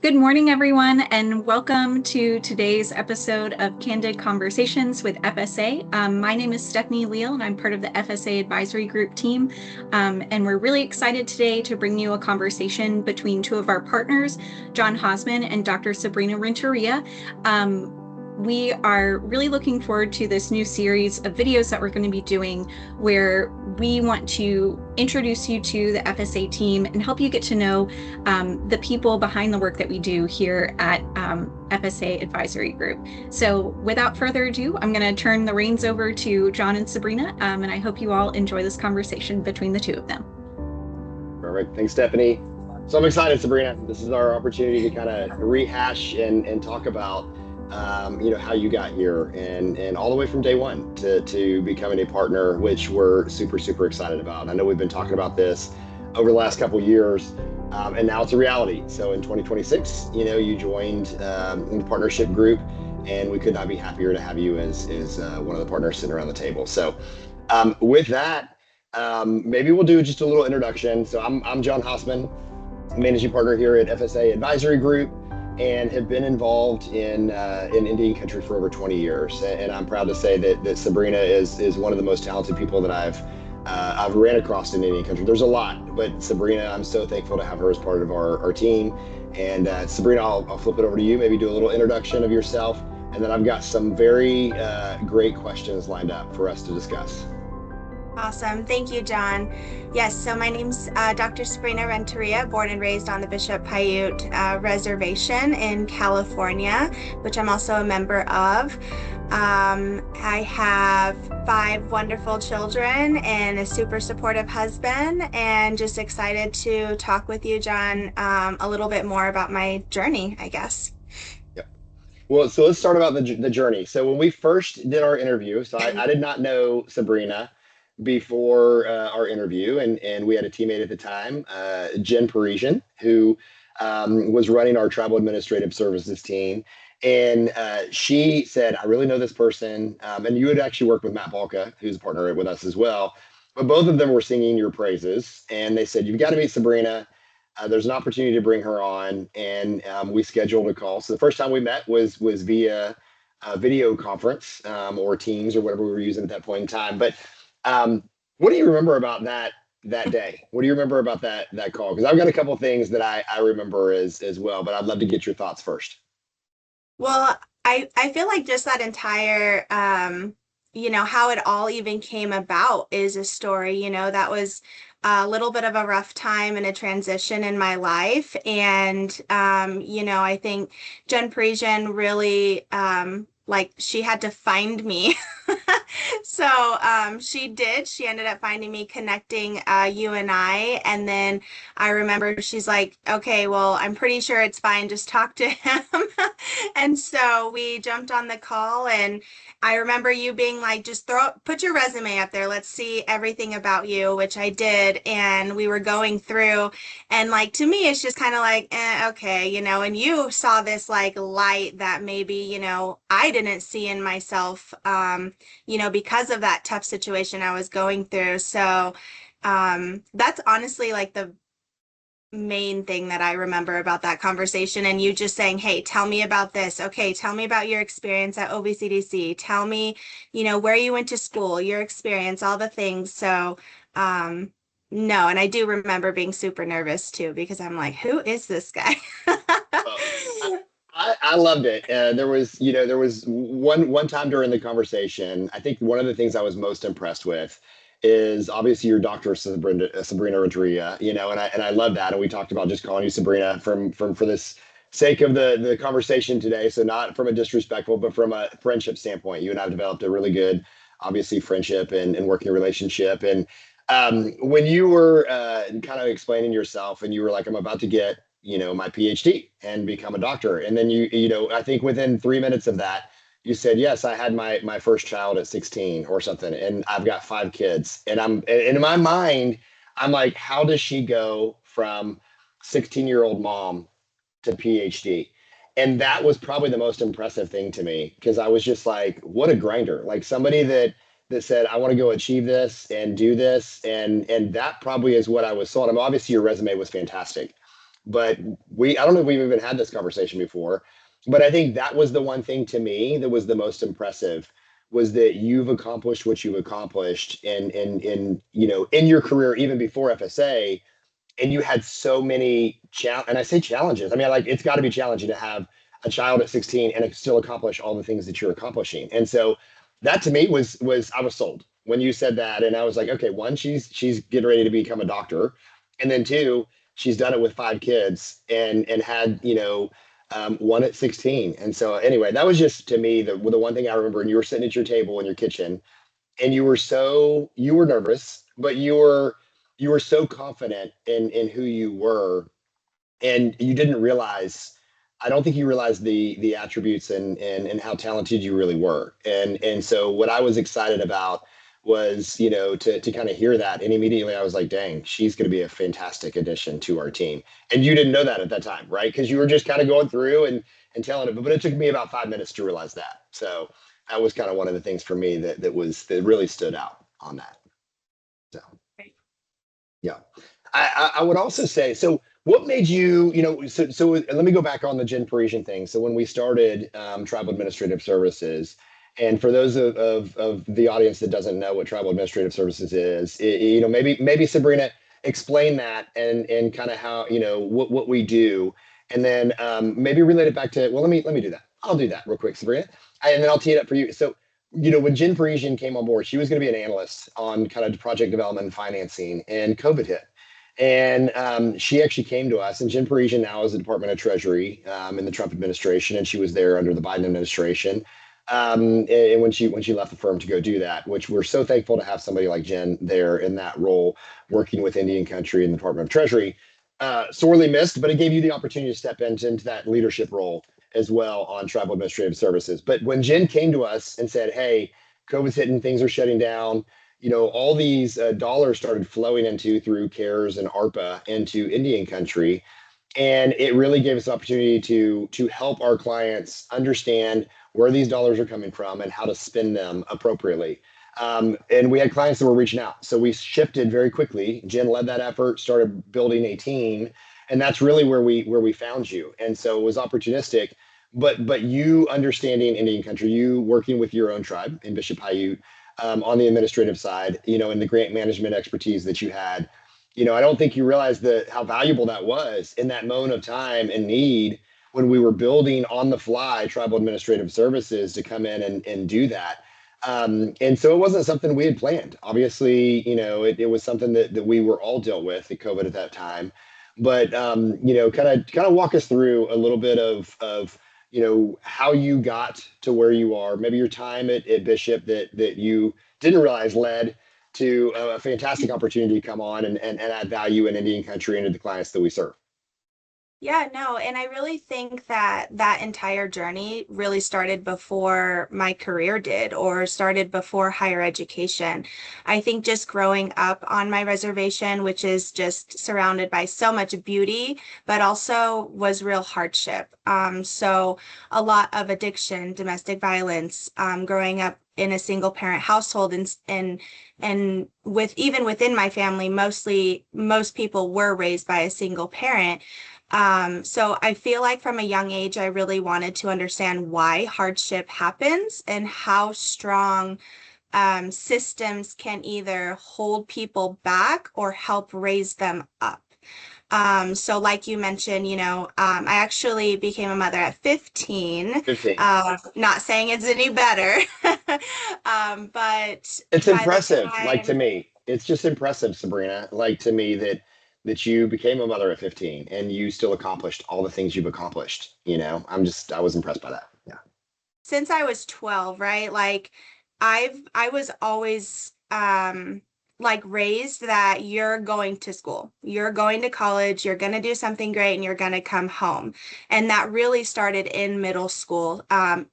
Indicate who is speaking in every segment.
Speaker 1: Good morning, everyone, and welcome to today's episode of Candid Conversations with FSA. My name is Stephanie Leal, and I'm part of the FSA Advisory Group team. And we're really excited today to bring you a conversation between two of our partners, John Hosman and Dr. Sabrina Renteria. We are really looking forward to this new series of videos that we're going to be doing where we want to introduce you to the FSA team and help you get to know the people behind the work that we do here at FSA Advisory Group. So without further ado, I'm going to turn the reins over to John and Sabrina, and I hope you all enjoy this conversation between the two of them.
Speaker 2: Perfect. Thanks, Stephanie. So I'm excited, Sabrina. This is our opportunity to kind of rehash and talk about how you got here and all the way from day one to becoming a partner, which we're super excited about. I know we've been talking about this over the last couple of years, and now it's a reality. So in 2026, you joined in the partnership group, and we could not be happier to have you as one of the partners sitting around the table. So with that, maybe we'll do just a little introduction. So I'm John Hosman, managing partner here at FSA Advisory Group, and have been involved in Indian country for over 20 years. And I'm proud to say that Sabrina is one of the most talented people that I've ran across in Indian country. There's a lot, but Sabrina, I'm so thankful to have her as part of our team. And Sabrina, I'll flip it over to you, maybe do a little introduction of yourself, and then I've got some very great questions lined up for us to discuss.
Speaker 3: Awesome. Thank you, John. Yes, so my name's Dr. Sabrina Renteria, born and raised on the Bishop Paiute Reservation in California, which I'm also a member of. I have 5 wonderful children and a super supportive husband, and just excited to talk with you, John, a little bit more about my journey, I guess.
Speaker 2: Yep. Well, so let's start about the journey. So when we first did our interview, so I did not know Sabrina before our interview, and we had a teammate at the time, Jen Parisian, who was running our tribal administrative services team. And she said, I really know this person. And you had actually worked with Matt Balka, who's a partner with us as well. But both of them were singing your praises. And they said, you've got to meet Sabrina. There's an opportunity to bring her on. And we scheduled a call. So the first time we met was via a video conference or Teams or whatever we were using at that point in time. But what do you remember about that day? What do you remember about that call? Because I've got a couple of things that I remember as well, but I'd love to get your thoughts first.
Speaker 3: Well, I feel like just that entire, how it all even came about is a story. That was a little bit of a rough time and a transition in my life. And, I think Jen Parisian really, she had to find me. So she did. She ended up finding me, connecting you and I. And then I remember she's like, okay, well, I'm pretty sure it's fine. Just talk to him. And so we jumped on the call, and I remember you being like, just put your resume up there. Let's see everything about you, which I did. And we were going through, and to me, it's just kind of like, okay, and you saw this light that maybe, I didn't see in myself, because of that tough situation I was going through. So that's honestly the main thing that I remember about that conversation, and you just saying, hey, tell me about this. Okay, tell me about your experience at OVCDC. Tell me, where you went to school, your experience, all the things. So no, and I do remember being super nervous too, because I'm like, who is this guy?
Speaker 2: I loved it. There was one time during the conversation, I think one of the things I was most impressed with is obviously your Dr. Sabrina Renteria, and I love that. And we talked about just calling you Sabrina for this sake of the conversation today. So not from a disrespectful, but from a friendship standpoint. You and I have developed a really good, obviously, friendship and working relationship. And when you were kind of explaining yourself, and you were like, I'm about to get my PhD and become a doctor. And then I think within 3 minutes of that, you said, yes, I had my first child at 16 or something, and I've got 5 kids. And in my mind, I'm like, how does she go from 16-year-old mom to PhD? And that was probably the most impressive thing to me, because I was just like, what a grinder, like somebody that said, I want to go achieve this and do this. And that probably is what I was sold. I mean, obviously your resume was fantastic, but I don't know if we've even had this conversation before, but I think that was the one thing to me that was the most impressive, was that you've accomplished what you've accomplished in in your career, even before FSA, and you had so many and I say challenges. I mean, like, it's got to be challenging to have a child at 16 and still accomplish all the things that you're accomplishing. And so that to me was I was sold when you said that, and I was like, okay, one, she's getting ready to become a doctor, and then two, she's done it with 5 kids and had one at 16. And so anyway, that was just to me the one thing I remember. And you were sitting at your table in your kitchen, and you were nervous, but you were so confident in who you were, and you didn't realize, I don't think you realized the attributes and how talented you really were. And so what I was excited about was, to kind of hear that. And immediately I was like, dang, she's going to be a fantastic addition to our team. And you didn't know that at that time, right? Because you were just kind of going through and telling it. But it took me about 5 minutes to realize that. So that was kind of one of the things for me that really stood out on that. So yeah. I would also say, so what made you, so let me go back on the Gen Parisian thing. So when we started Tribal Administrative Services, and for those of the audience that doesn't know what Tribal Administrative Services is, maybe Sabrina, explain that and kind of how, what we do, and then maybe relate it back to, well, let me do that. I'll do that real quick, Sabrina, and then I'll tee it up for you. So when Jen Parisian came on board, she was going to be an analyst on kind of project development and financing, and COVID hit. And she actually came to us, and Jen Parisian now is the Department of Treasury in the Trump administration, and she was there under the Biden administration. And when she left the firm to go do that, which we're so thankful to have somebody like Jen there in that role, working with Indian country in the Department of Treasury, sorely missed, but it gave you the opportunity to step into that leadership role as well on Tribal Administrative Services. But when Jen came to us and said, hey, COVID's hitting, things are shutting down, all these dollars started flowing through CARES and ARPA into Indian country. And it really gave us the opportunity to help our clients understand where these dollars are coming from and how to spend them appropriately. And we had clients that were reaching out. So we shifted very quickly. Jen led that effort, started building a team, and that's really where we found you. And so it was opportunistic, but you understanding Indian country, you working with your own tribe in Bishop Paiute, on the administrative side, and the grant management expertise that you had, I don't think you realized how valuable that was in that moment of time and need when we were building on the fly Tribal Administrative Services to come in and do that. And so it wasn't something we had planned. Obviously, it was something that we were all dealt with at COVID at that time. But kind of walk us through a little bit of how you got to where you are, maybe your time at Bishop that you didn't realize led to a fantastic opportunity to come on and add value in Indian country and to the clients that we serve.
Speaker 3: Yeah, no, and I really think that that entire journey really started before my career did, or started before higher education. I think just growing up on my reservation, which is just surrounded by so much beauty, but also was real hardship. So a lot of addiction, domestic violence, growing up in a single parent household, and with even within my family, most people were raised by a single parent. So I feel like from a young age, I really wanted to understand why hardship happens and how strong systems can either hold people back or help raise them up. So like you mentioned, I actually became a mother at 15.
Speaker 2: 15.
Speaker 3: Not saying it's any better, but
Speaker 2: It's
Speaker 3: by the
Speaker 2: impressive, like, to
Speaker 3: time,
Speaker 2: me. It's just impressive, Sabrina, like, to me, that you became a mother at 15 and you still accomplished all the things you've accomplished. I was impressed by that. Yeah.
Speaker 3: since I was 12, right? Like I was always like raised that you're going to school, you're going to college, you're going to do something great, and you're going to come home. And that really started in middle school.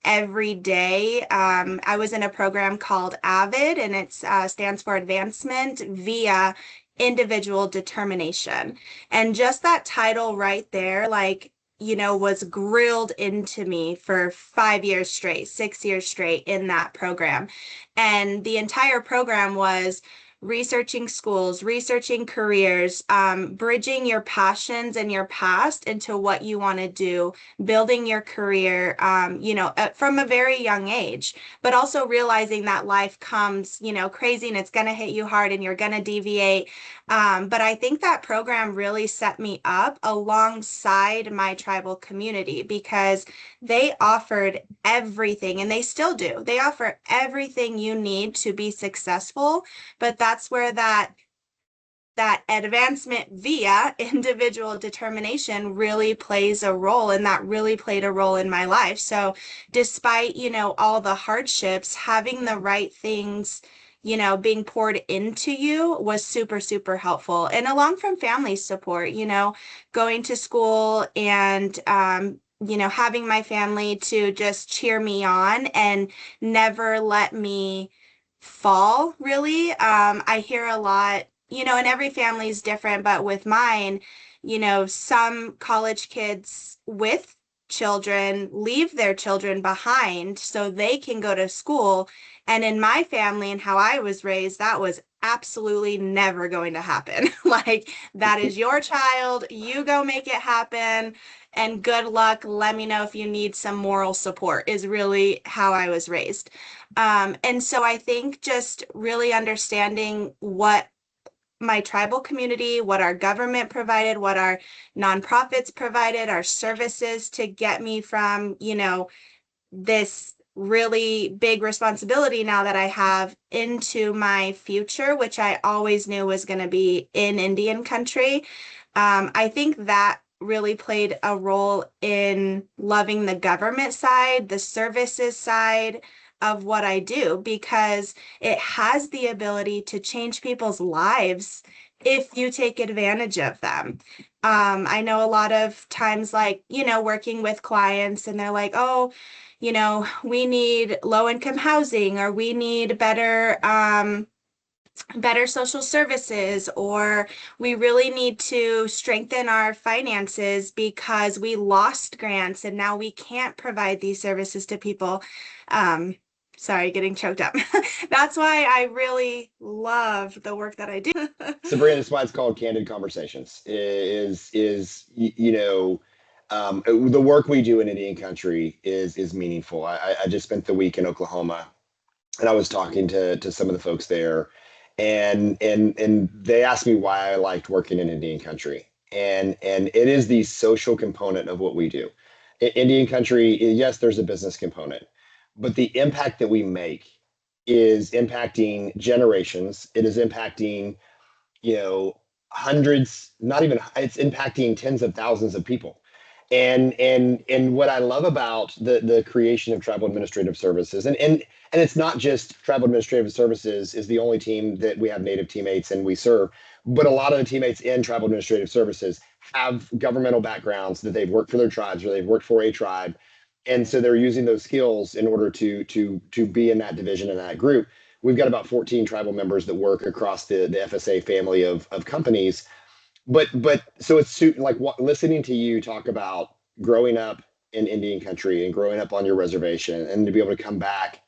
Speaker 3: Every day, I was in a program called AVID, and it stands for Advancement via Individual Determination. And just that title right there, like, was grilled into me for 5 years straight, 6 years straight in that program. And the entire program was researching schools, researching careers, bridging your passions and your past into what you want to do, building your career, from a very young age, but also realizing that life comes, crazy and it's going to hit you hard and you're going to deviate. But I think that program really set me up alongside my tribal community because they offered everything and they still do. They offer everything you need to be successful, but that's where that advancement via individual determination really plays a role, and that really played a role in my life. So despite, all the hardships, having the right things, being poured into you was super, super helpful. And along from family support, going to school and, having my family to just cheer me on and never let me fall, really. I hear a lot, and every family is different, but with mine, some college kids with children leave their children behind so they can go to school. And in my family and how I was raised, that was absolutely never going to happen. Like, that is your child, you go make it happen, and good luck. Let me know if you need some moral support, is really how I was raised. And so I think just really understanding what my tribal community, what our government provided, what our nonprofits provided, our services to get me from, this really big responsibility now that I have into my future, which I always knew was going to be in Indian country. I think that really played a role in loving the government side, the services side of what I do, because it has the ability to change people's lives if you take advantage of them. I know a lot of times, like, working with clients and they're like, oh, we need low income housing, or we need better social services, or we really need to strengthen our finances because we lost grants and now we can't provide these services to people. Sorry, getting choked up. That's why I really love the work that I do.
Speaker 2: Sabrina, that's why it's called Candid Conversations. The work we do in Indian country is meaningful. I just spent the week in Oklahoma, and I was talking to some of the folks there, and they asked me why I liked working in Indian country, and it is the social component of what we do. Indian country, yes, there's a business component, but the impact that we make is impacting generations. It is impacting, hundreds, not even, it's impacting tens of thousands of people. And what I love about the creation of tribal administrative services, and it's not just tribal administrative services is the only team that we have native teammates and we serve, but a lot of the teammates in tribal administrative services have governmental backgrounds, that they've worked for their tribes or they've worked for a tribe, and so they're using those skills in order to be in that division, in that group. We've got about 14 tribal members that work across the FSA family of companies. But so it's like listening to you talk about growing up in Indian country and growing up on your reservation, and to be able to come back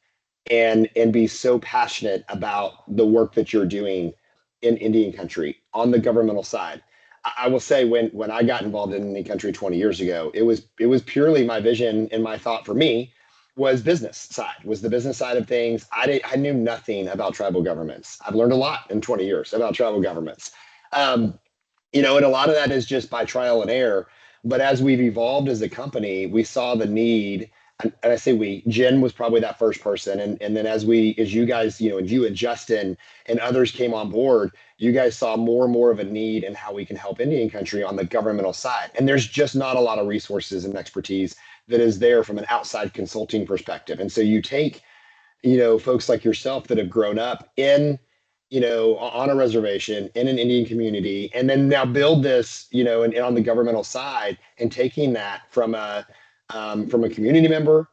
Speaker 2: and be so passionate about the work that you're doing in Indian country on the governmental side. I will say, when I got involved in Indian country 20 years ago, it was purely my vision, and my thought for me was the business side of things. I knew nothing about tribal governments. I've learned a lot in 20 years about tribal governments. And a lot of that is just by trial and error. But as we've evolved as a company, we saw the need, and I say we, Jen was probably that first person. And then as you guys, and you and Justin and others came on board, you guys saw more and more of a need in how we can help Indian country on the governmental side. And there's just not a lot of resources and expertise that is there from an outside consulting perspective. And so you take, folks like yourself that have grown up on a reservation in an Indian community, and then now build this, and on the governmental side, and taking that from a community member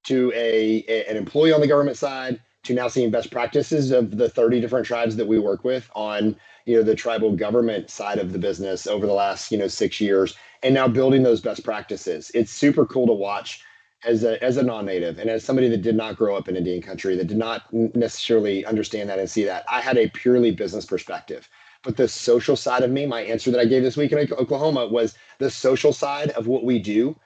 Speaker 2: to an employee on the government side, to now seeing best practices of the 30 different tribes that we work with on, the tribal government side of the business over the last, 6 years, and now building those best practices. It's super cool to watch as a non-native and as somebody that did not grow up in Indian country, that did not necessarily understand that and see that, I had a purely business perspective. But the social side of me, my answer that I gave this week in Oklahoma was the social side of what we do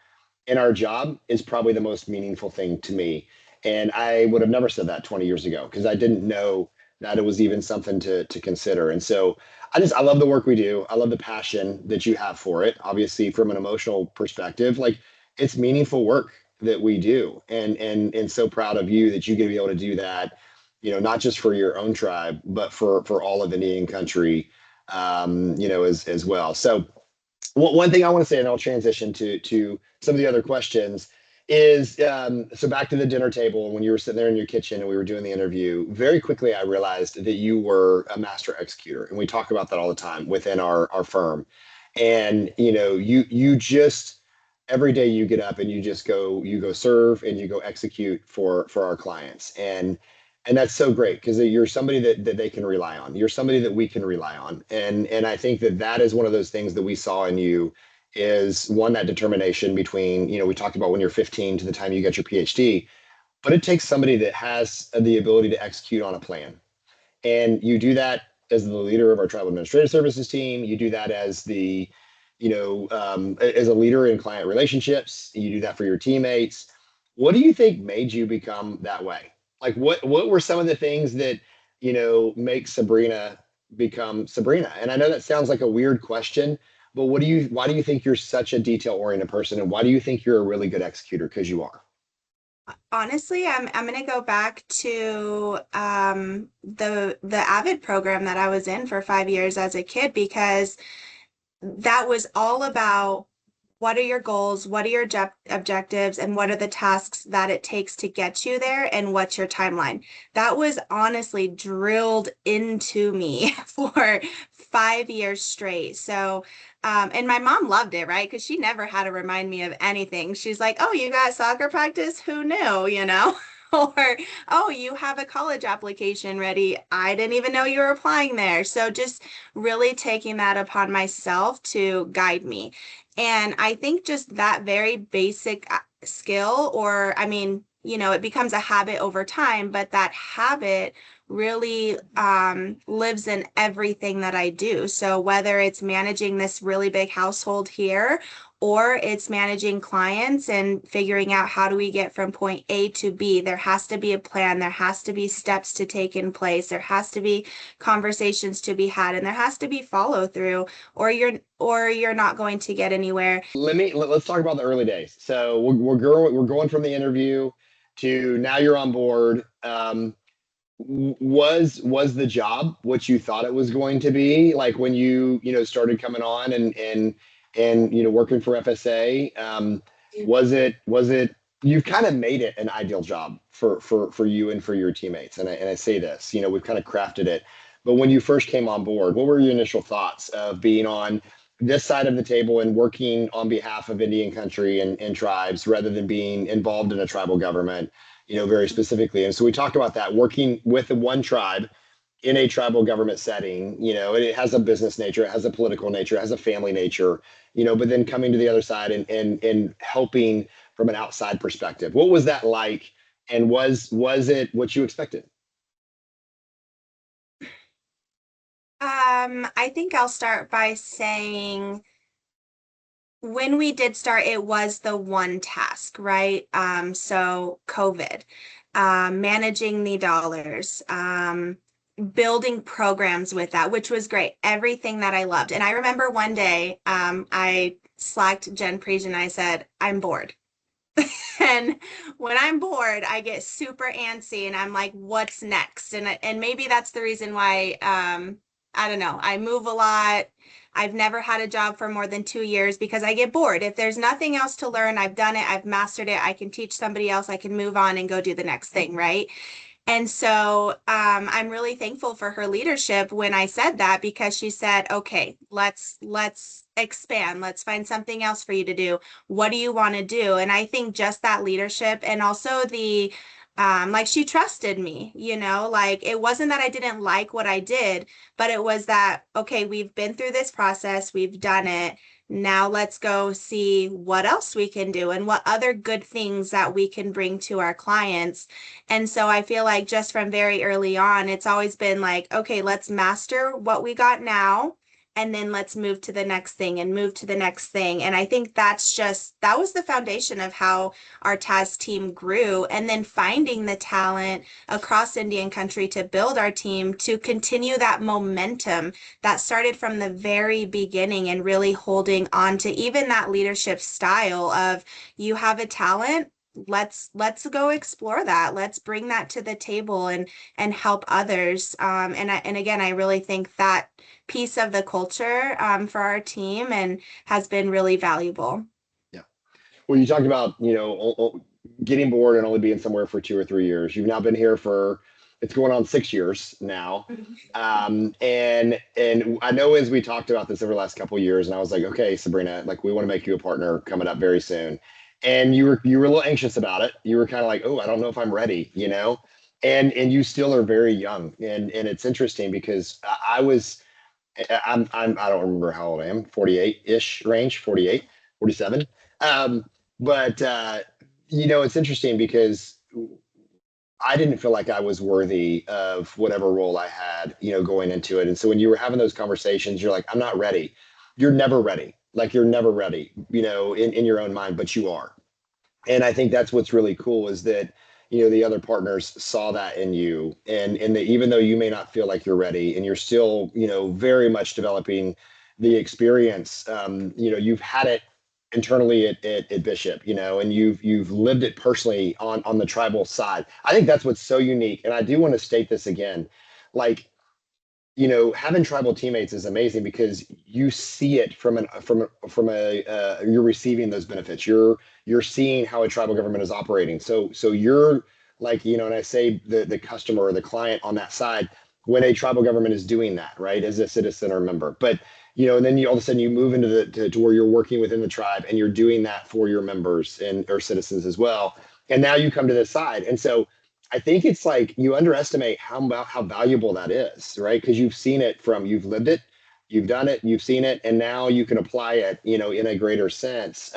Speaker 2: in our job is probably the most meaningful thing to me. And I would have never said that 20 years ago because I didn't know that it was even something to consider. And so I love the work we do. I love the passion that you have for it. Obviously, from an emotional perspective, like it's meaningful work that we do. And so proud of you that you get to be able to do that, not just for your own tribe, but for all of Indian country, as well. So one thing I want to say, and I'll transition to some of the other questions, is so back to the dinner table when you were sitting there in your kitchen and we were doing the interview. Very quickly, I realized that you were a master executor, and we talk about that all the time within our firm. And you just every day you get up and you go serve and you go execute for our clients, and that's so great because you're somebody that they can rely on. You're somebody that we can rely on. And I think that is one of those things that we saw in you is one, that determination between, we talked about when you're 15 to the time you get your PhD, but it takes somebody that has the ability to execute on a plan. And you do that as the leader of our tribal administrative services team. You do that as as a leader in client relationships. You do that for your teammates. What do you think made you become that way? Like what were some of the things that, make Sabrina become Sabrina? And I know that sounds like a weird question, but why do you think you're such a detail-oriented person? And why do you think you're a really good executor? Because you are.
Speaker 3: Honestly, I'm gonna go back to the Avid program that I was in for 5 years as a kid, because that was all about what are your goals, what are your objectives, and what are the tasks that it takes to get you there, and what's your timeline. That was honestly drilled into me for 5 years straight. So, and my mom loved it, right? Because she never had to remind me of anything. She's like, oh, you got soccer practice? Who knew, you know? Or, oh, you have a college application ready. I didn't even know you were applying there. So just really taking that upon myself to guide me. And I think just that very basic skill, or I mean, it becomes a habit over time, but that habit really lives in everything that I do. So whether it's managing this really big household here, or it's managing clients and figuring out how do we get from point A to B, there has to be a plan, there has to be steps to take in place, there has to be conversations to be had, and there has to be follow through, or you're not going to get anywhere.
Speaker 2: Let's talk about the early days. So we're going from the interview to now you're on board. Was the job what you thought it was going to be, like when started coming on and working for FSA? Was it you've kind of made it an ideal job for you and for your teammates, and I say this, we've kind of crafted it, but when you first came on board, what were your initial thoughts of being on this side of the table and working on behalf of Indian country and tribes rather than being involved in a tribal government, very specifically? And so we talked about that, working with the one tribe in a tribal government setting. It has a business nature, it has a political nature, it has a family nature, but then coming to the other side and helping from an outside perspective. What was that like? And was it what you expected?
Speaker 3: I think I'll start by saying when we did start, it was the one task, right? So COVID, managing the dollars, building programs with that, which was great. Everything that I loved. And I remember one day, I slacked Jen Priest and I said, I'm bored. And when I'm bored, I get super antsy and I'm like, what's next? And maybe that's the reason why, I don't know, I move a lot. I've never had a job for more than 2 years because I get bored. If there's nothing else to learn, I've done it, I've mastered it, I can teach somebody else, I can move on and go do the next thing, right? And so I'm really thankful for her leadership when I said that, because she said, okay, let's expand. Let's find something else for you to do. What do you want to do? And I think just that leadership, and also the like, she trusted me, like it wasn't that I didn't like what I did, but it was that, okay, we've been through this process, we've done it. Now let's go see what else we can do and what other good things that we can bring to our clients. And so I feel like just from very early on, it's always been like, okay, let's master what we got now. And then let's move to the next thing and move to the next thing. And I think that was the foundation of how our TAS team grew. And then finding the talent across Indian country to build our team to continue that momentum that started from the very beginning and really holding on to even that leadership style of you have a talent, let's go explore that, let's bring that to the table and help others, and again I really think that piece of the culture for our team and has been really valuable.
Speaker 2: Yeah. Well, you talked about, getting bored and only being somewhere for 2 or 3 years. You've now been here for, it's going on 6 years now. And I know as we talked about this over the last couple of years, and I was like, okay, Sabrina, like we want to make you a partner coming up very soon. And you were a little anxious about it. You were kind of like, oh, I don't know if I'm ready, And you still are very young. And it's interesting because I don't remember how old I am, 48-ish range, 48, 47. Um, but it's interesting because I didn't feel like I was worthy of whatever role I had, going into it. And so when you were having those conversations, you're like, I'm not ready. You're never ready. Like you're never ready, in your own mind, but you are. And I think that's what's really cool is that, the other partners saw that in you, and that even though you may not feel like you're ready and you're still, very much developing the experience, you've had it internally at Bishop, and you've lived it personally on the tribal side. I think that's what's so unique. And I do want to state this again, like, having tribal teammates is amazing because you see it you're receiving those benefits. You're seeing how a tribal government is operating. So you're like, and I say the customer or the client on that side when a tribal government is doing that, right, as a citizen or member. But and then you all of a sudden you move into to where you're working within the tribe and you're doing that for your members and or citizens as well. And now you come to this side, and so I think it's like you underestimate how valuable that is, right? Because you've lived it, you've done it, you've seen it, and now you can apply it, in a greater sense,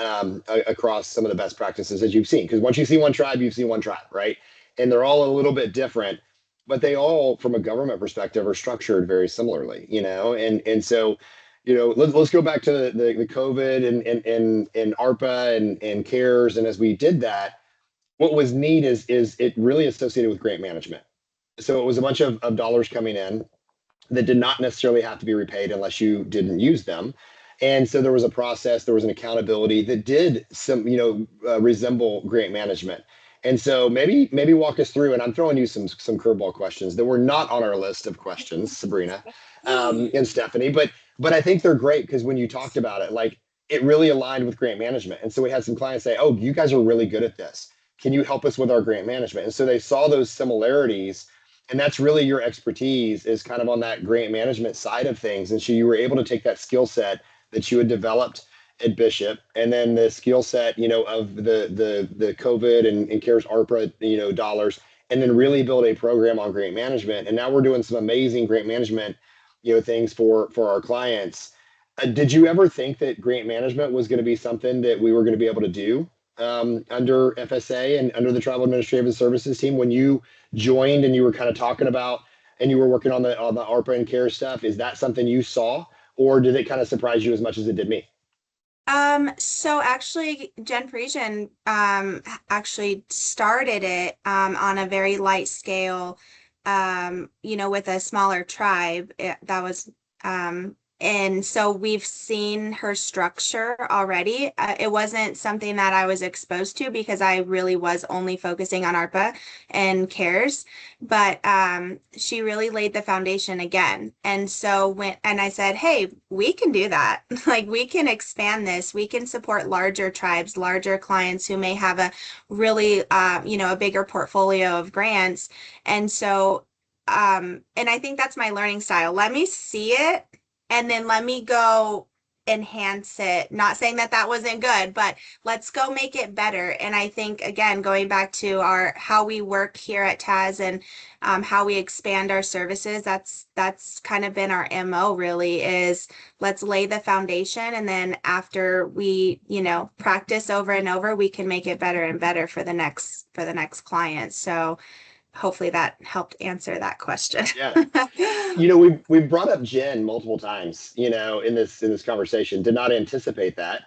Speaker 2: across some of the best practices that you've seen. Because once you see one tribe, you've seen one tribe, right? And they're all a little bit different, but they all, from a government perspective, are structured very similarly, And so, let's go back to the COVID and ARPA and CARES, and as we did that, what was neat is it really associated with grant management. So it was a bunch of dollars coming in that did not necessarily have to be repaid unless you didn't use them. And so there was a process, there was an accountability that did some, resemble grant management. And so maybe walk us through, and I'm throwing you some curveball questions that were not on our list of questions, Sabrina, and Stephanie, but I think they're great because when you talked about it, like it really aligned with grant management. And so we had some clients say, "Oh, you guys are really good at this. Can you help us with our grant management?" And so they saw those similarities, and that's really your expertise is kind of on that grant management side of things. And so you were able to take that skill set that you had developed at Bishop, and then the skill set, of the COVID and CARES ARPA, dollars, and then really build a program on grant management. And now we're doing some amazing grant management, things for our clients. Did you ever think that grant management was going to be something that we were going to be able to do under FSA and under the Tribal Administrative Services team when you joined and you were kind of talking about and you were working on the ARPA and CARES stuff? Is that something you saw, or did it kind of surprise you as much as it did me?
Speaker 3: So actually, Jen Parisian actually started it on a very light scale, with a smaller tribe. That was and so we've seen her structure already. It wasn't something that I was exposed to because I really was only focusing on ARPA and CARES, but she really laid the foundation again. And so and I said, hey, we can do that. Like we can expand this. We can support larger tribes, larger clients who may have a really, a bigger portfolio of grants. And so, and I think that's my learning style. Let me see it and then let me go enhance it. Not saying that that wasn't good, but let's go make it better. And I think, again, going back to our how we work here at TAS and how we expand our services, that's kind of been our MO really, is let's lay the foundation, and then after we, practice over and over, we can make it better and better for the next client. So hopefully that helped answer that question.
Speaker 2: Yeah. We've brought up Jen multiple times, in this conversation. Did not anticipate that,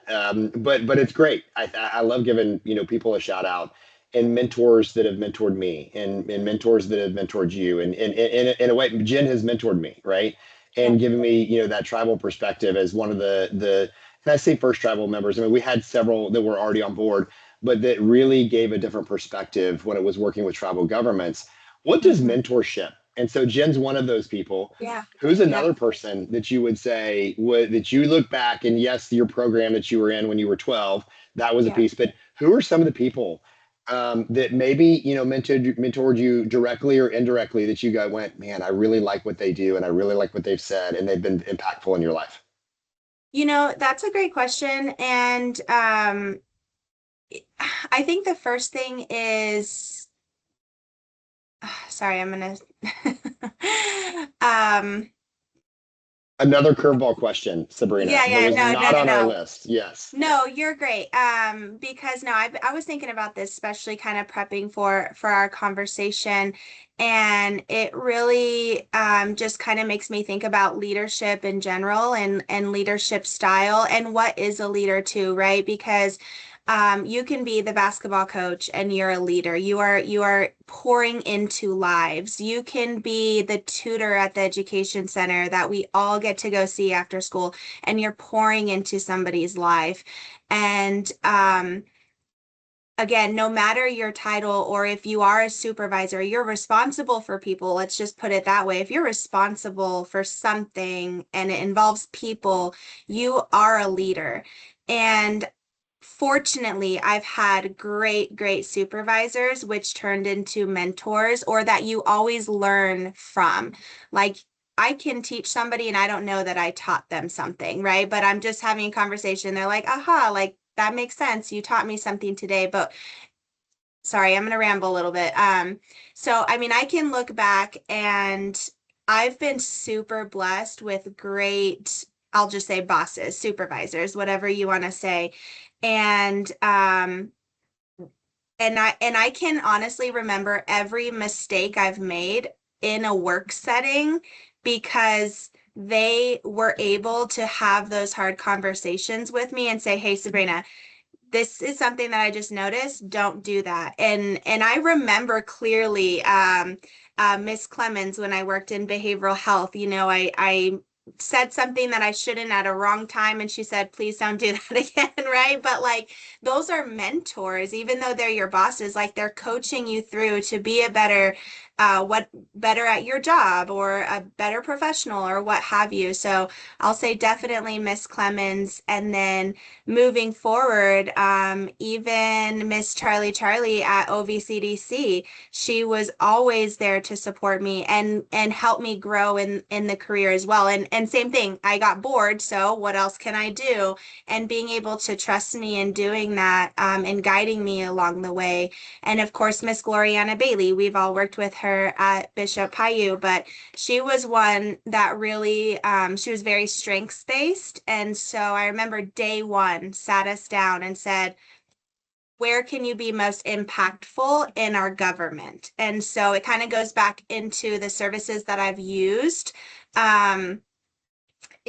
Speaker 2: but it's great. I love giving people a shout out, and mentors that have mentored me, and mentors that have mentored you, and in a way, Jen has mentored me, right, and given me that tribal perspective as one of the and I say first tribal members. I mean, we had several that were already on board, but that really gave a different perspective when it was working with tribal governments. What does mentorship? And so Jen's one of those people.
Speaker 3: Yeah.
Speaker 2: Who's another person that you would say that you look back, and yes, your program that you were in when you were 12, that was a piece, but who are some of the people that maybe, mentored you directly or indirectly, that you went, man, I really like what they do, and I really like what they've said, and they've been impactful in your life?
Speaker 3: That's a great question. And I think the first thing is, sorry, I'm gonna
Speaker 2: Another curveball question, Sabrina.
Speaker 3: yeah,
Speaker 2: That was
Speaker 3: no,
Speaker 2: not on our list. Yes.
Speaker 3: No, you're great. Because no, I was thinking about this, especially kind of prepping for our conversation, and it really just kind of makes me think about leadership in general, and leadership style, and what is a leader too, right? Because you can be the basketball coach and you're a leader. You are pouring into lives. You can be the tutor at the education center that we all get to go see after school, and you're pouring into somebody's life. And again, no matter your title, or if you are a supervisor, you're responsible for people. Let's just put it that way. If you're responsible for something and it involves people, you are a leader. And fortunately, I've had great supervisors, which turned into mentors, or that you always learn from. Like, I can teach somebody and I don't know that I taught them something, right? But I'm just having a conversation. They're like, aha, like that makes sense. You taught me something today. But sorry, I'm going to ramble a little bit. So, I mean, I can look back, and I've been super blessed with great, I'll just say bosses, supervisors, whatever you want to say. And I can honestly remember every mistake I've made in a work setting, because they were able to have those hard conversations with me and say, "Hey, Sabrina, this is something that I just noticed. Don't do that." And I remember clearly Miss Clemens, when I worked in behavioral health, I said something that I shouldn't at a wrong time, and she said, "Please don't do that again." Right? But like, those are mentors, even though they're your bosses, like they're coaching you through to be a better at your job, or a better professional, or what have you. So I'll say definitely Miss Clemens. And then moving forward, even Miss Charlie at OVCDC, she was always there to support me and help me grow in the career as well. And same thing, I got bored, so what else can I do? And being able to trust me in doing that, and guiding me along the way. And of course, Miss Gloriana Bailey, we've all worked with her at Bishop Paiute, but she was one that really, she was very strengths based. And so I remember day one sat us down and said, where can you be most impactful in our government? And so it kind of goes back into the services that I've used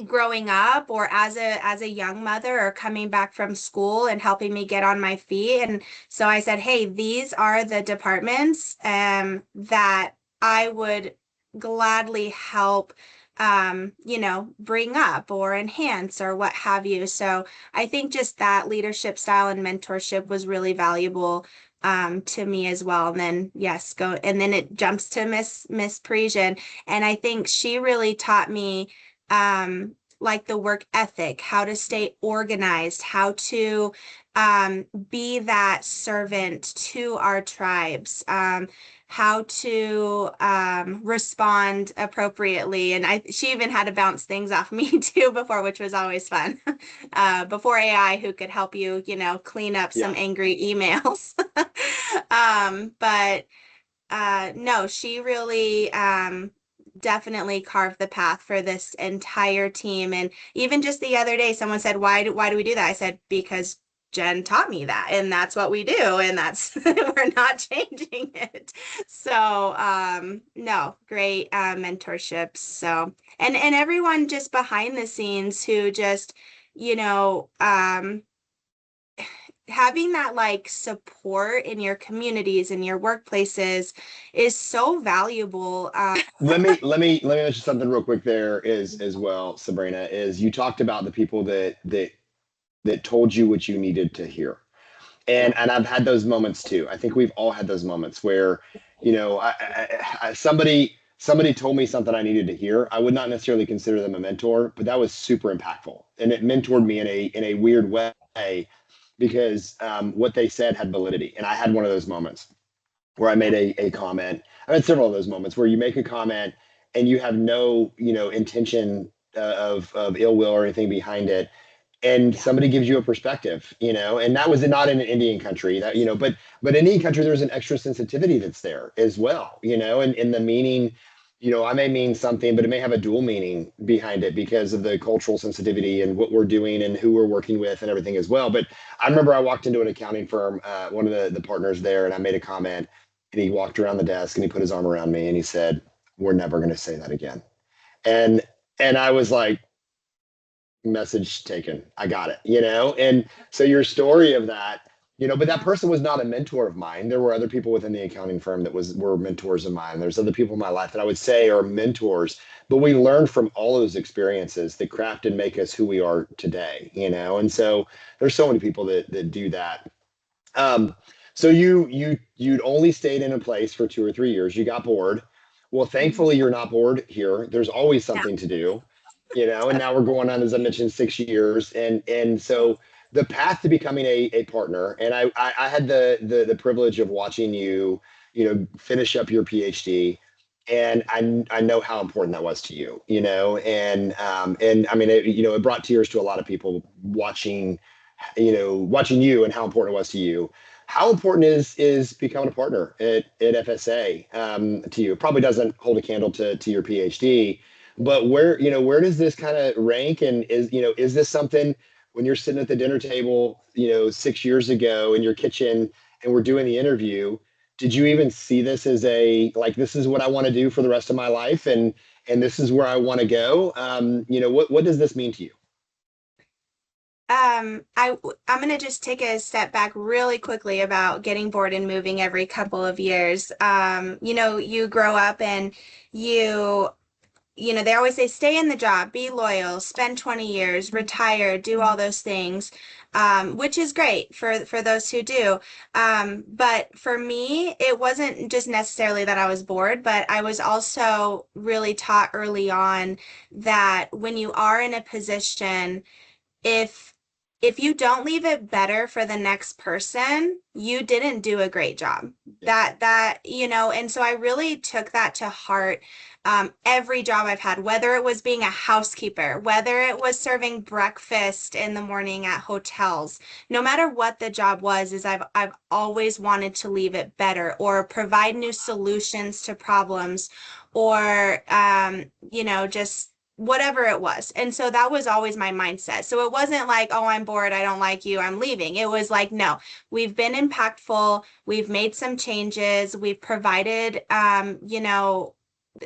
Speaker 3: growing up, or as a young mother, or coming back from school and helping me get on my feet. And so I said, hey, these are the departments that I would gladly help bring up or enhance, or what have you. So I think just that leadership style and mentorship was really valuable to me as well. And then yes, and then it jumps to Miss Parisian. And I think she really taught me like the work ethic, how to stay organized, how to be that servant to our tribes, how to respond appropriately. And she even had to bounce things off me too before, which was always fun. Before AI, who could help you, clean up some
Speaker 2: Yeah.
Speaker 3: angry emails. But no, she really definitely carved the path for this entire team. And even just the other day, someone said, why do we do that? I said, because Jen taught me that, and that's what we do, and that's we're not changing it. So no, great mentorships. So and everyone just behind the scenes who just, you know, having that like support in your communities and your workplaces is so valuable.
Speaker 2: Let me mention something real quick there is as well, Sabrina, is you talked about the people that told you what you needed to hear.
Speaker 3: Yeah.
Speaker 2: And I've had those moments too. I think we've all had those moments where, somebody told me something I needed to hear. I would not necessarily consider them a mentor, but that was super impactful, and it mentored me in a weird way because what they said had validity. And I had one of those moments where I made a comment. I had several of those moments where you make a comment and you have no, intention of ill will or anything behind it, and
Speaker 3: Yeah.
Speaker 2: somebody gives you a perspective, and that was not in an Indian country, that, but in any country there's an extra sensitivity that's there as well, and in the meaning, I may mean something, but it may have a dual meaning behind it because of the cultural sensitivity and what we're doing and who we're working with and everything as well. But I remember I walked into an accounting firm, one of the partners there, and I made a comment, and he walked around the desk and he put his arm around me and he said, "We're never going to say that again." And I was like, message taken. I got it, And so your story of that, but that
Speaker 3: Yeah.
Speaker 2: person was not a mentor of mine. There were other people within the accounting firm that were mentors of mine. There's other people in my life that I would say are mentors, but we learned from all of those experiences that craft and make us who we are today, And so there's so many people that do that. Um, so you'd only stayed in a place for 2 or 3 years. You got bored. Well,
Speaker 3: Mhm.
Speaker 2: thankfully you're not bored here. There's always
Speaker 3: Yeah.
Speaker 2: something to do, and now we're going on, as I mentioned, 6 years. And so the path to becoming a partner, and I had the privilege of watching you, finish up your PhD. And I know how important that was to you, and I mean, it brought tears to a lot of people watching you and how important it was to you. How important is becoming a partner at FSA to you? It probably doesn't hold a candle to your PhD, but where does this kind of rank? And is this something when you're sitting at the dinner table, 6 years ago in your kitchen and we're doing the interview? Did you even see this as this is what I want to do for the rest of my life, and this is where I want to go? What does this mean to you?
Speaker 3: I'm gonna just take a step back really quickly about getting bored and moving every couple of years. You grow up and you they always say stay in the job, be loyal, spend 20 years, retire, do all those things, which is great for those who do. But for me, it wasn't just necessarily that I was bored, but I was also really taught early on that when you are in a position, if if you don't leave it better for the next person, you didn't do a great job.
Speaker 2: Yeah.
Speaker 3: That, and so I really took that to heart. Every job I've had, whether it was being a housekeeper, whether it was serving breakfast in the morning at hotels, no matter what the job was, is I've always wanted to leave it better or provide new solutions to problems or just whatever it was. And so that was always my mindset. So it wasn't like, oh, I'm bored, I don't like you, I'm leaving. It was like, no, we've been impactful, we've made some changes, we've provided,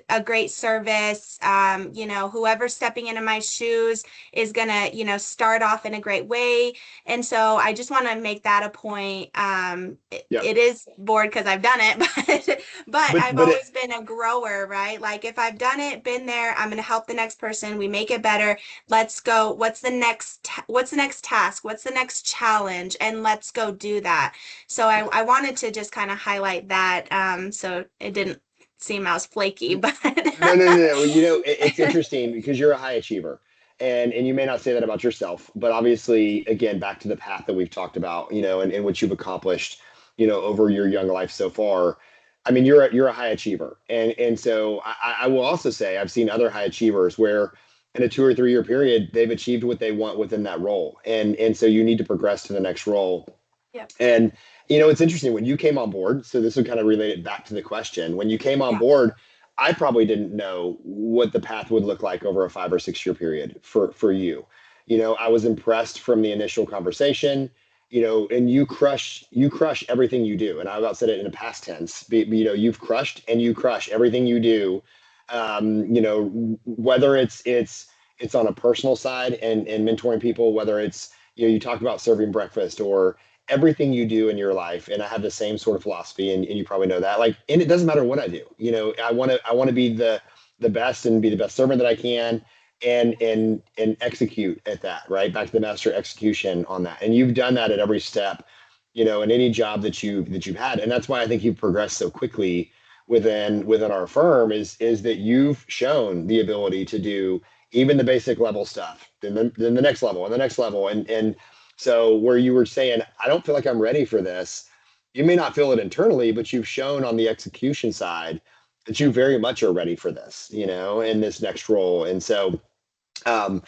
Speaker 3: a great service. Whoever's stepping into my shoes is gonna, start off in a great way. And so I just want to make that a point.
Speaker 2: Yeah.
Speaker 3: It is bored because I've done it, but
Speaker 2: But
Speaker 3: I've
Speaker 2: but it,
Speaker 3: always been a grower, right? Like if I've done it, been there, I'm gonna help the next person. We make it better. Let's go. What's the next task? What's the next challenge? And let's go do that. So I wanted to just kind of highlight that. So it didn't seem I was flaky, but
Speaker 2: no, no, no, no. It's interesting because you're a high achiever, And you may not say that about yourself, but obviously, again, back to the path that we've talked about, and what you've accomplished, over your young life so far. I mean, you're a high achiever, and so I will also say I've seen other high achievers where in a 2 or 3 year period they've achieved what they want within that role, and so you need to progress to the next role.
Speaker 3: Yep.
Speaker 2: And it's interesting when you came on board. So this would kind of relate it back to the question. When you came on
Speaker 3: Yeah.
Speaker 2: board, I probably didn't know what the path would look like over a 5 or 6 year period for you. I was impressed from the initial conversation. And you crush everything you do. And I about said it in a past tense. You've crushed and you crush everything you do. Whether it's on a personal side and mentoring people, whether it's you talked about serving breakfast or everything you do in your life. And I have the same sort of philosophy, and you probably know that. Like, and it doesn't matter what I do. I want to be the best and be the best servant that I can, and execute at that, right? Back to the master execution on that. And you've done that at every step, in any job that you've had. And that's why I think you've progressed so quickly within our firm is that you've shown the ability to do even the basic level stuff, then the next level and the next level. And so where you were saying, I don't feel like I'm ready for this, you may not feel it internally, but you've shown on the execution side that you very much are ready for this, in this next role. And so, I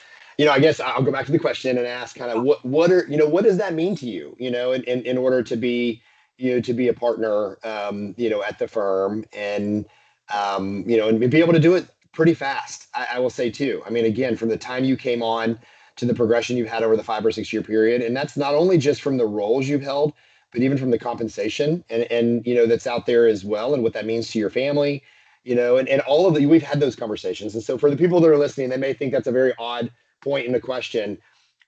Speaker 2: guess I'll go back to the question and ask kind of what does that mean to you, in order to be, to be a partner, at the firm, and be able to do it pretty fast. I will say too. I mean, again, from the time you came on to the progression you've had over the 5 or 6 year period, and that's not only just from the roles you've held, but even from the compensation and that's out there as well, and what that means to your family, and all of the, we've had those conversations. And so for the people that are listening, they may think that's a very odd point in the question,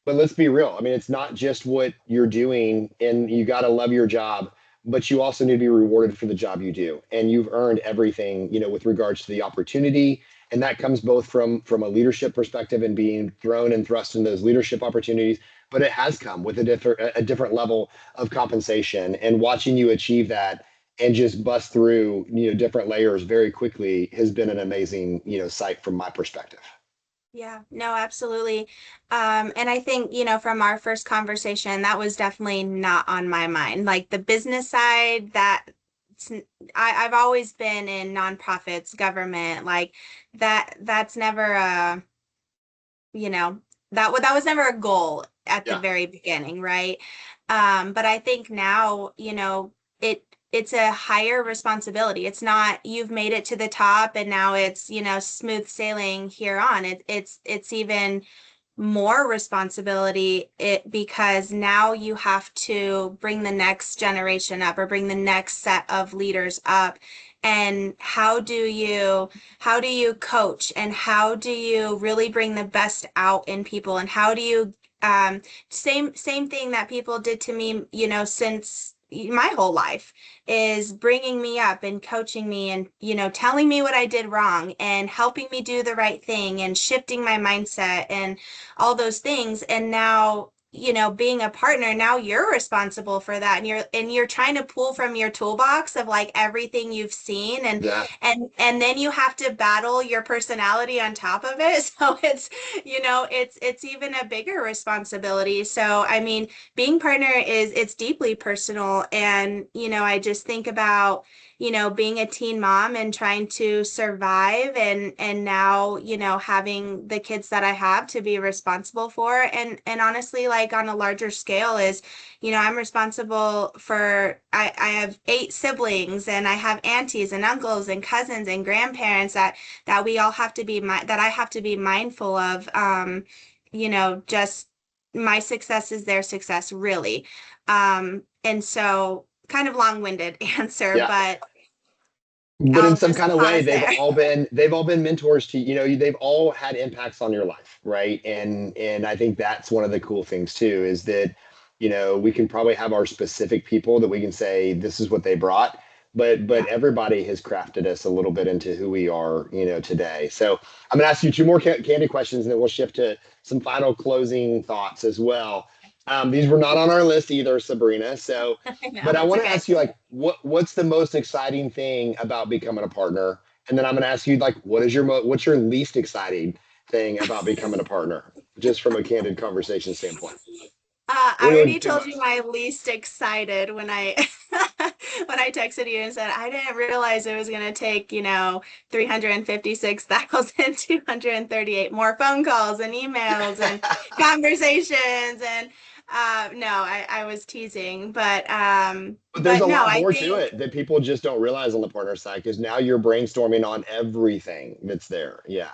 Speaker 2: but let's be real. I mean, it's not just what you're doing, and you got to love your job, but you also need to be rewarded for the job you do. And you've earned everything, with regards to the opportunity. And that comes both from a leadership perspective and being thrown and thrust in those leadership opportunities, but it has come with a different level of compensation. And watching you achieve that and just bust through, different layers very quickly has been an amazing, sight from my perspective.
Speaker 3: Yeah, no, absolutely. And I think, from our first conversation, that was definitely not on my mind. Like the business side, I've always been in nonprofits, government, like that's never you know, that was never a goal at the
Speaker 2: Yeah.
Speaker 3: very beginning, right? But I think now, it's a higher responsibility. It's not you've made it to the top and now it's, smooth sailing here on. It's even more responsibility because now you have to bring the next generation up or bring the next set of leaders up. And how do you coach, and how do you really bring the best out in people, and how do you same thing that people did to me, since my whole life, is bringing me up and coaching me and, telling me what I did wrong and helping me do the right thing and shifting my mindset and all those things. And now, being a partner, now you're responsible for that, and you're trying to pull from your toolbox of like everything you've seen, and
Speaker 2: Yeah.
Speaker 3: and then you have to battle your personality on top of it. So it's even a bigger responsibility. So I mean, being partner it's deeply personal. And I just think about being a teen mom and trying to survive, and now having the kids that I have to be responsible for. And honestly, like on a larger scale, is I'm responsible for, I have 8 siblings, and I have aunties and uncles and cousins and grandparents that we all have to be that I have to be mindful of. Just my success is their success, really. And so kind of long-winded answer,
Speaker 2: Yeah.
Speaker 3: but
Speaker 2: But in
Speaker 3: I'll
Speaker 2: some
Speaker 3: just
Speaker 2: kind of way,
Speaker 3: pause
Speaker 2: they've
Speaker 3: there.
Speaker 2: all been they've all been mentors to they've all had impacts on your life, right? And I think that's one of the cool things too, is that we can probably have our specific people that we can say this is what they brought, but
Speaker 3: Yeah.
Speaker 2: everybody has crafted us a little bit into who we are, today. So I'm gonna ask you two more candid questions, and then we'll shift to some final closing thoughts as well. These were not on our list either, Sabrina. So,
Speaker 3: I know,
Speaker 2: but I
Speaker 3: it's
Speaker 2: want to
Speaker 3: okay.
Speaker 2: ask you, like, what's the most exciting thing about becoming a partner? And then I'm going to ask you, like, what's your least exciting thing about becoming a partner, just from a candid conversation standpoint?
Speaker 3: I
Speaker 2: What do you
Speaker 3: already
Speaker 2: do
Speaker 3: told you
Speaker 2: most?
Speaker 3: my least excited when I when I texted you and said I didn't realize it was going to take, 356,238 more phone calls and emails and conversations and no, I was teasing,
Speaker 2: But there's a
Speaker 3: no,
Speaker 2: lot
Speaker 3: I
Speaker 2: more to
Speaker 3: think
Speaker 2: it that people just don't realize on the partner side, because now you're brainstorming on everything that's there. Yeah,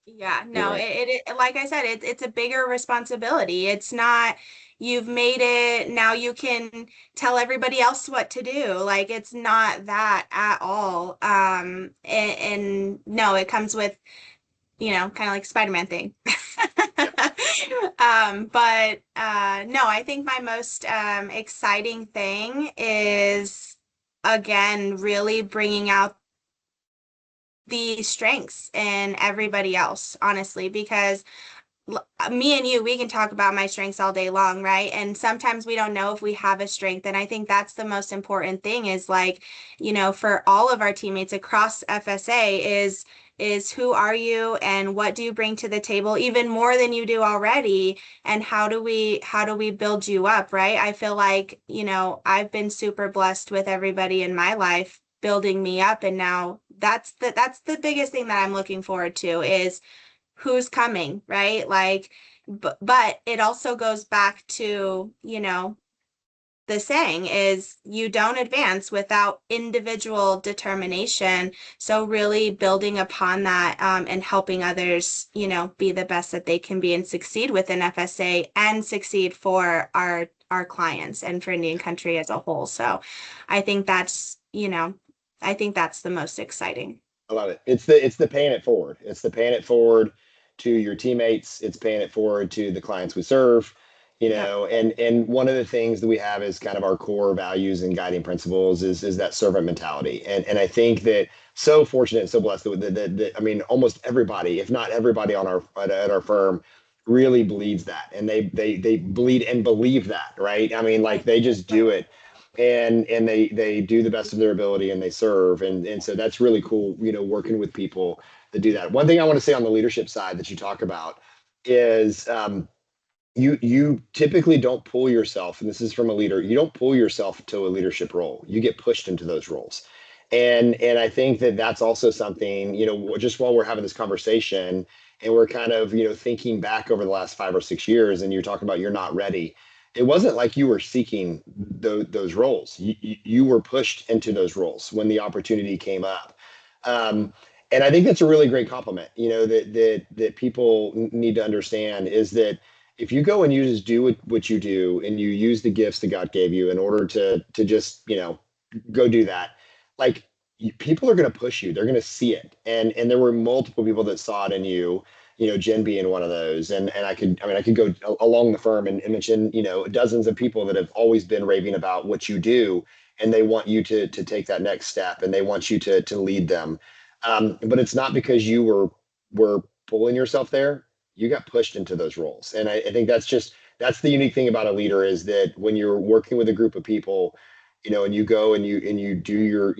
Speaker 3: yeah,
Speaker 2: you're
Speaker 3: no,
Speaker 2: right.
Speaker 3: like I said, it's a bigger responsibility. It's not, you've made it, now you can tell everybody else what to do. Like it's not that at all. And no, it comes with, kind of like Spider-Man thing.
Speaker 2: Yep.
Speaker 3: But no, I think my most exciting thing is again really bringing out the strengths in everybody else, honestly, because me and you, we can talk about my strengths all day long, right? And sometimes we don't know if we have a strength. And I think that's the most important thing is like, for all of our teammates across FSA is who are you and what do you bring to the table even more than you do already, and how do we build you up, right? I feel like, I've been super blessed with everybody in my life building me up, and now that's the biggest thing that I'm looking forward to is who's coming, right? Like, but it also goes back to, the saying is you don't advance without individual determination. So really building upon that and helping others, be the best that they can be and succeed within FSA and succeed for our clients and for Indian country as a whole. So I think that's the most exciting.
Speaker 2: I love it. It's the paying it forward. It's the paying it forward to your teammates. It's paying it forward to the clients we serve.
Speaker 3: Yep.
Speaker 2: And one of the things that we have is kind of our core values and guiding principles is that servant mentality. And I think that so fortunate and so blessed that I mean almost everybody, if not everybody on at our firm, really bleeds that, and they bleed and believe that, right? I mean, like they just do
Speaker 3: Exactly.
Speaker 2: it, and they do the best of their ability, and they serve, and so that's really cool, working with people that do that. One thing I want to say on the leadership side that you talk about is, you typically don't pull yourself, and this is from a leader, you don't pull yourself to a leadership role, you get pushed into those roles. And I think that that's also something, just while we're having this conversation and we're kind of, thinking back over the last 5 or 6 years, and you're talking about you're not ready. It wasn't like you were seeking those roles. You were pushed into those roles when the opportunity came up. Um, and I think that's a really great compliment, that people need to understand, is that if you go and you just do what you do, and you use the gifts that God gave you in order to just, go do that, like, people are going to push you. They're going to see it. And there were multiple people that saw it in you, Jen being one of those. And I could go along the firm and mention, dozens of people that have always been raving about what you do, and they want you to take that next step, and they want you to lead them. But it's not because you were pulling yourself there. You got pushed into those roles. And I think that's the unique thing about a leader, is that when you're working with a group of people, and you go and you do your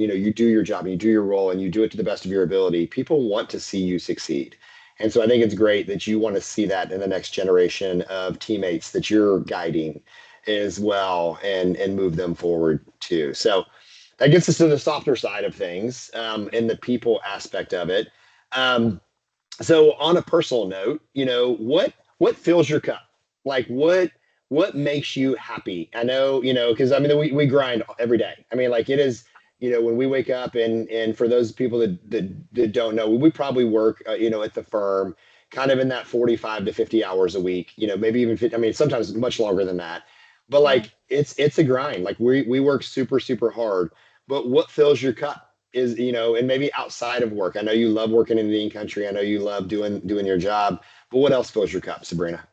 Speaker 2: job, and you do your role, and you do it to the best of your ability, people want to see you succeed. And so I think it's great that you want to see that in the next generation of teammates that you're guiding as well, and move them forward too. So that gets us to the softer side of things, and the people aspect of it. Um, so on a personal note, what fills your cup? Like, what makes you happy? I know, because I mean we grind every day. I mean, like, it is, when we wake up, and for those people that don't know, we probably work, at the firm kind of in that 45 to 50 hours a week, maybe even 50, I mean sometimes much longer than that. But
Speaker 3: Yeah.
Speaker 2: like, it's a grind. Like, we work super super hard. But what fills your cup is, and maybe outside of work. I know you love working in the Indian country. I know you love doing your job. But what else fills your cup, Sabrina?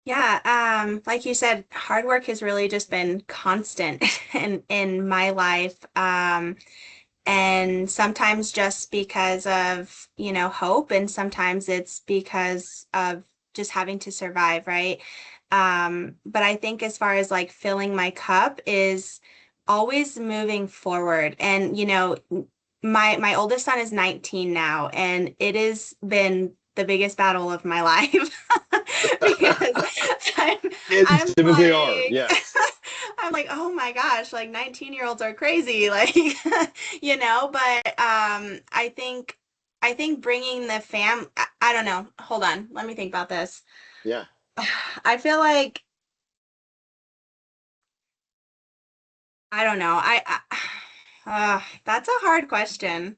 Speaker 3: Yeah, like you said, hard work has really just been constant in my life. And sometimes just because of, hope, and sometimes it's because of just having to survive, right? But I think as far as like filling my cup is always moving forward. And, my oldest son is 19 now, and it has been the biggest battle of my life because I'm,
Speaker 2: Kids
Speaker 3: I'm
Speaker 2: typically are,
Speaker 3: like,
Speaker 2: yes.
Speaker 3: I'm like, oh my gosh, like 19-year-olds are crazy, like, but I think bringing the I don't know. Hold on. Let me think about this.
Speaker 2: Yeah.
Speaker 3: I feel like I don't know. That's a hard question.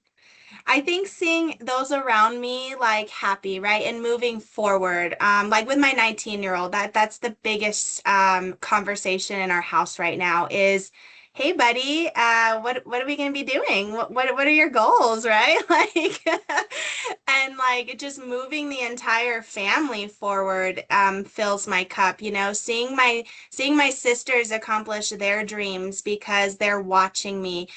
Speaker 3: I think seeing those around me like happy, right, and moving forward, like with my 19-year-old, that's the biggest conversation in our house right now is, hey buddy, what are we gonna be doing? What are your goals, right? Like, and like just moving the entire family forward fills my cup, seeing my sisters accomplish their dreams because they're watching me.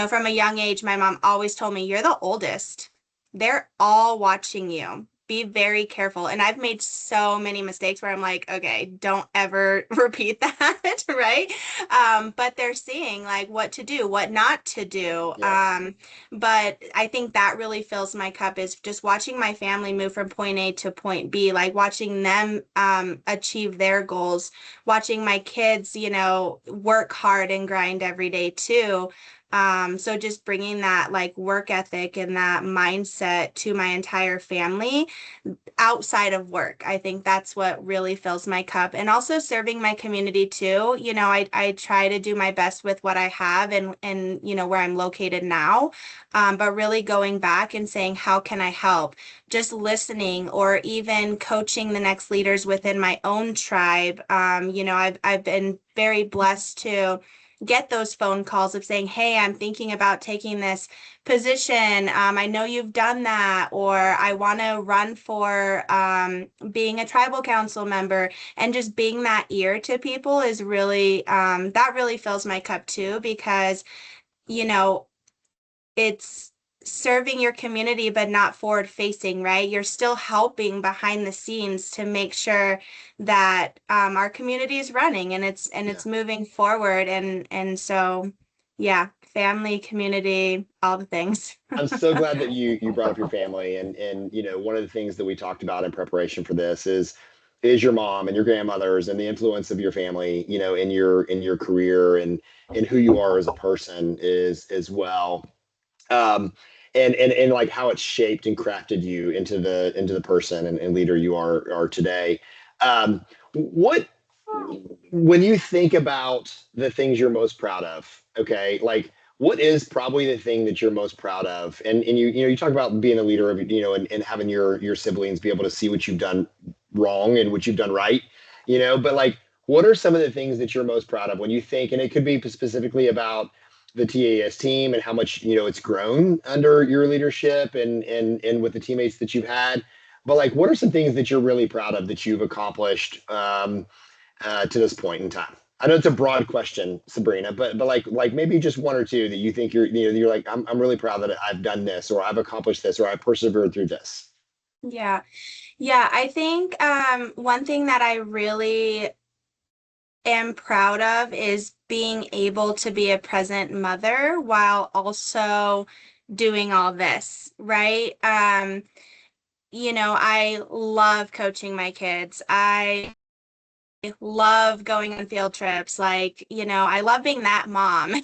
Speaker 3: From a young age, my mom always told me, you're the oldest. They're all watching you. Be very careful. And I've made so many mistakes where I'm like, okay, don't ever repeat that, right? But they're seeing like what to do, what not to do.
Speaker 2: Yeah.
Speaker 3: But I think that really fills my cup is just watching my family move from point A to point B, like watching them achieve their goals, watching my kids, work hard and grind every day too. So just bringing that like work ethic and that mindset to my entire family outside of work. I think that's what really fills my cup. And also serving my community too. I try to do my best with what I have and where I'm located now. But really going back and saying, how can I help? Just listening or even coaching the next leaders within my own tribe. I've been very blessed to get those phone calls of saying, hey, I'm thinking about taking this position. I know you've done that, or I want to run for being a tribal council member, and just being that ear to people is really, that really fills my cup too, because, you know, it's serving your community, but not forward facing, right? You're still helping behind the scenes to make sure that our community is running and it's
Speaker 2: Yeah.
Speaker 3: moving forward. And so, yeah, family, community, all the things.
Speaker 2: I'm so glad that you brought up your family, and one of the things that we talked about in preparation for this is your mom and your grandmothers and the influence of your family, in your career and who you are as a person is as well. um, and like how it's shaped and crafted you into the person and leader you are today. What when you think about the things you're most proud of, okay, like what is probably the thing that you're most proud of? And you talk about being a leader of and having your siblings be able to see what you've done wrong and what you've done right, but like what are some of the things that you're most proud of when you think, and it could be specifically about the TAS team and how much it's grown under your leadership and with the teammates that you've had. But like, what are some things that you're really proud of that you've accomplished to this point in time? I know it's a broad question, Sabrina, but like maybe just one or two that you think you're like I'm really proud that I've done this or I've accomplished this or I persevered through this.
Speaker 3: Yeah. Yeah, I think one thing that I really am proud of is being able to be a present mother while also doing all this, right? I love coaching my kids. I love going on field trips. Like, I love being that mom,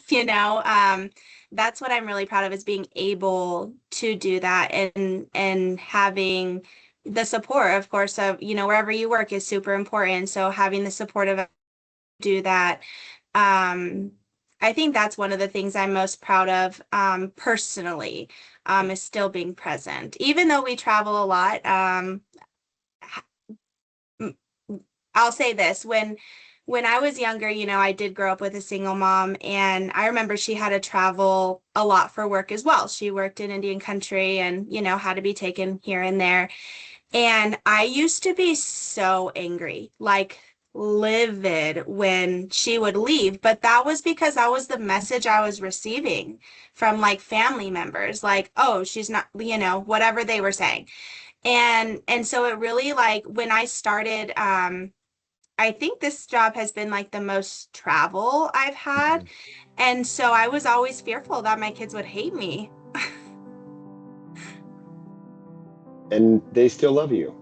Speaker 3: that's what I'm really proud of is being able to do that and having the support, of course, of, wherever you work is super important. So having the support of do that. Um, I think that's one of the things I'm most proud of personally, is still being present. Even though we travel a lot, I'll say this, when I was younger, I did grow up with a single mom, and I remember she had to travel a lot for work as well. She worked in Indian country and, had to be taken here and there. And I used to be so angry, like livid when she would leave. But that was because that was the message I was receiving from like family members, like, oh, she's not, whatever they were saying. And so it really like when I started, I think this job has been like the most travel I've had.
Speaker 2: Mhm.
Speaker 3: And so I was always fearful that my kids would hate me.
Speaker 2: and they still love you,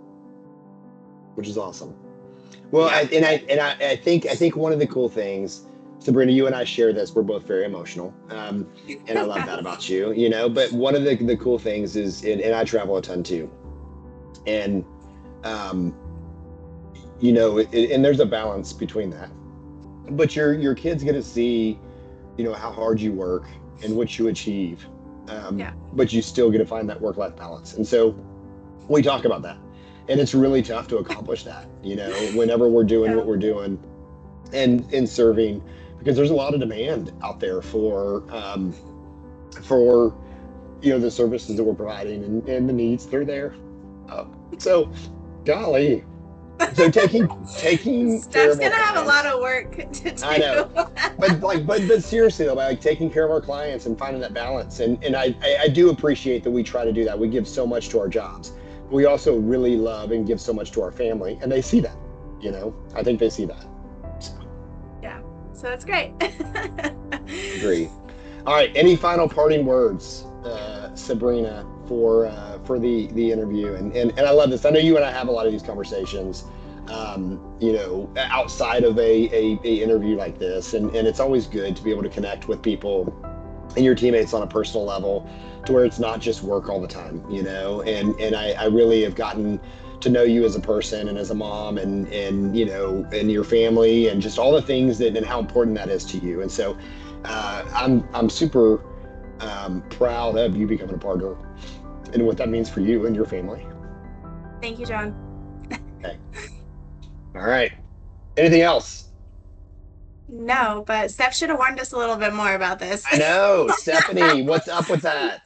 Speaker 2: which is awesome. Well, I think one of the cool things, Sabrina, you and I share this. We're both very emotional, and I love that about you. But one of the cool things is, and I travel a ton too, and um, and there's a balance between that. But your kids get to see, how hard you work and what you achieve, but you still get to find that work-life balance. And so we talk about that, and it's really tough to accomplish that, whenever we're doing what we're doing and serving, because there's a lot of demand out there for the services that we're providing and the needs that are there. So golly. So taking care
Speaker 3: Steph's
Speaker 2: of our
Speaker 3: gonna have a lot
Speaker 2: clients.
Speaker 3: of work to do.
Speaker 2: I know, but seriously though, by taking care of our clients and finding that balance, and I do appreciate that we try to do that. We give so much to our jobs. We also really love and give so much to our family, and they see that. I think they see that.
Speaker 3: So it's great.
Speaker 2: Agree. All right. Any final parting words, Sabrina, for the interview? And I love this. I know you and I have a lot of these conversations, outside of a interview like this, and it's always good to be able to connect with people and your teammates on a personal level, to where it's not just work all the time, and I really have gotten to know you as a person and as a mom, and your family, and just all the things and how important that is to you. And so I'm super proud of you becoming a partner and what that means for you and your family.
Speaker 3: Thank you, John.
Speaker 2: Okay. All right. Anything else?
Speaker 3: No, but Steph should have warned us a little bit more about this.
Speaker 2: I know, Stephanie, what's up with that?